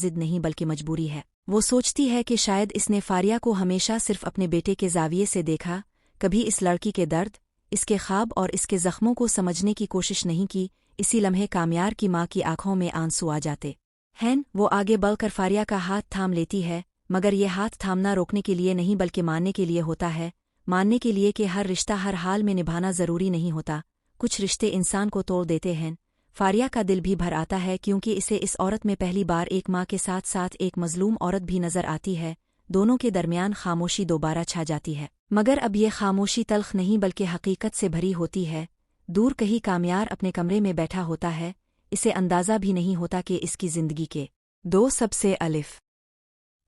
ضد نہیں بلکہ مجبوری ہے۔ وہ سوچتی ہے کہ شاید اس نے فاریہ کو ہمیشہ صرف اپنے بیٹے کے زاویے سے دیکھا، کبھی اس لڑکی کے درد، اس کے خواب اور اس کے زخموں کو سمجھنے کی کوشش نہیں کی۔ اسی لمحے کامیار کی ماں کی آنکھوں میں آنسو آ جاتے ہیں۔ وہ آگے بڑھ کر فاریہ کا ہاتھ تھام لیتی ہے، مگر یہ ہاتھ تھامنا روکنے کے لیے نہیں بلکہ ماننے کے لیے ہوتا ہے، ماننے کے لیے کہ ہر رشتہ ہر حال میں نبھانا ضروری نہیں ہوتا، کچھ رشتے انسان کو توڑ دیتے ہیں۔ فاریہ کا دل بھی بھر آتا ہے کیونکہ اسے اس عورت میں پہلی بار ایک ماں کے ساتھ ساتھ ایک مظلوم عورت بھی نظر آتی ہے۔ دونوں کے درمیان خاموشی دوبارہ چھا جاتی ہے، مگر اب یہ خاموشی تلخ نہیں بلکہ حقیقت سے بھری ہوتی ہے۔ دور کہیں کامیار اپنے کمرے میں بیٹھا ہوتا ہے، اسے اندازہ بھی نہیں ہوتا کہ اس کی زندگی کے دو سب سے الف۔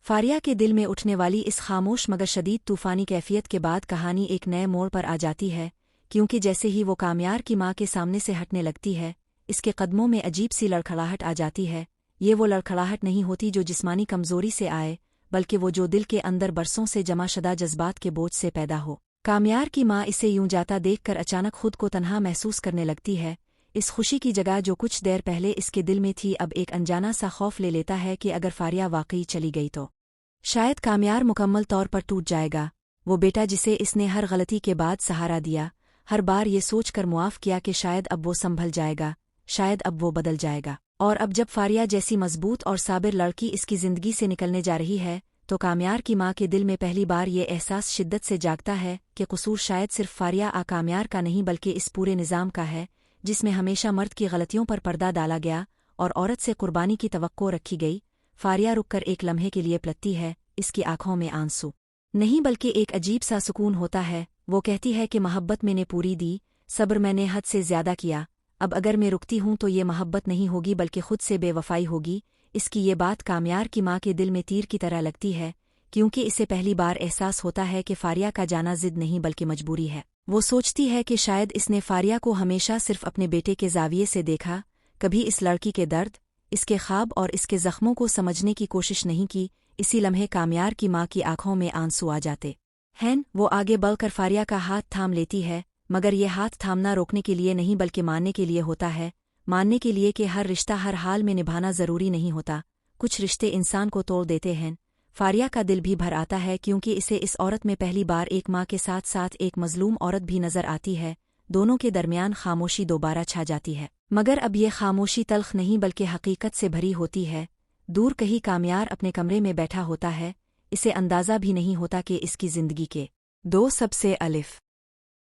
فاریہ کے دل میں اٹھنے والی اس خاموش مگر شدید طوفانی کیفیت کے بعد کہانی ایک نئے موڑ پر آ جاتی ہے، کیونکہ جیسے ہی وہ کامیار کی ماں کے سامنے سے ہٹنے لگتی ہے، اس کے قدموں میں عجیب سی لڑکھڑاہٹ آ جاتی ہے۔ یہ وہ لڑکھڑاہٹ نہیں ہوتی جو جسمانی کمزوری سے آئے، بلکہ وہ جو دل کے اندر برسوں سے جمع شدہ جذبات کے بوجھ سے پیدا ہو۔ کامیار کی ماں اسے یوں جاتا دیکھ کر اچانک خود کو تنہا محسوس کرنے لگتی ہے۔ اس خوشی کی جگہ جو کچھ دیر پہلے اس کے دل میں تھی اب ایک انجانا سا خوف لے لیتا ہے کہ اگر فاریہ واقعی چلی گئی تو شاید کامیار مکمل طور پر ٹوٹ جائے گا۔ وہ بیٹا جسے اس نے ہر غلطی کے بعد سہارا دیا، ہر بار یہ سوچ کر معاف کیا کہ شاید اب وہ سنبھل جائے گا، شاید اب وہ بدل جائے گا، اور اب جب فاریہ جیسی مضبوط اور صابر لڑکی اس کی زندگی سے نکلنے جا رہی ہے تو کامیار کی ماں کے دل میں پہلی بار یہ احساس شدت سے جاگتا ہے کہ قصور شاید صرف فاریہ کامیار کا نہیں بلکہ اس پورے نظام کا ہے، جس میں ہمیشہ مرد کی غلطیوں پر پردہ ڈالا گیا اور عورت سے قربانی کی توقع رکھی گئی۔ فاریہ رک کر ایک لمحے کے لیے پلٹتی ہے، اس کی آنکھوں میں آنسو نہیں بلکہ ایک عجیب سا سکون ہوتا ہے۔ وہ کہتی ہے کہ محبت میں نے پوری دی، صبر میں نے حد سے زیادہ کیا، اب اگر میں رکتی ہوں تو یہ محبت نہیں ہوگی بلکہ خود سے بے وفائی ہوگی۔ اس کی یہ بات کامیار کی ماں کے دل میں تیر کی طرح لگتی ہے، کیونکہ اسے پہلی بار احساس ہوتا ہے کہ فاریہ کا جانا ضد نہیں بلکہ مجبوری ہے۔ وہ سوچتی ہے کہ شاید اس نے فاریہ کو ہمیشہ صرف اپنے بیٹے کے زاویے سے دیکھا، کبھی اس لڑکی کے درد، اس کے خواب اور اس کے زخموں کو سمجھنے کی کوشش نہیں کی۔ اسی لمحے کامیار کی ماں کی آنکھوں میں آنسو آ جاتے ہیں۔ وہ آگے بڑھ کر فاریہ کا ہاتھ تھام لیتی ہے، مگر یہ ہاتھ تھامنا روکنے کے لیے نہیں بلکہ ماننے کے لیے ہوتا ہے، ماننے کے لیے کہ ہر رشتہ ہر حال میں نبھانا ضروری نہیں ہوتا، کچھ رشتے انسان کو توڑ دیتے ہیں۔ فاریہ کا دل بھی بھر آتا ہے کیونکہ اسے اس عورت میں پہلی بار ایک ماں کے ساتھ ساتھ ایک مظلوم عورت بھی نظر آتی ہے۔ دونوں کے درمیان خاموشی دوبارہ چھا جاتی ہے، مگر اب یہ خاموشی تلخ نہیں بلکہ حقیقت سے بھری ہوتی ہے۔ دور کہیں کامیار اپنے کمرے میں بیٹھا ہوتا ہے، اسے اندازہ بھی نہیں ہوتا کہ اس کی زندگی کے دو سب سے الف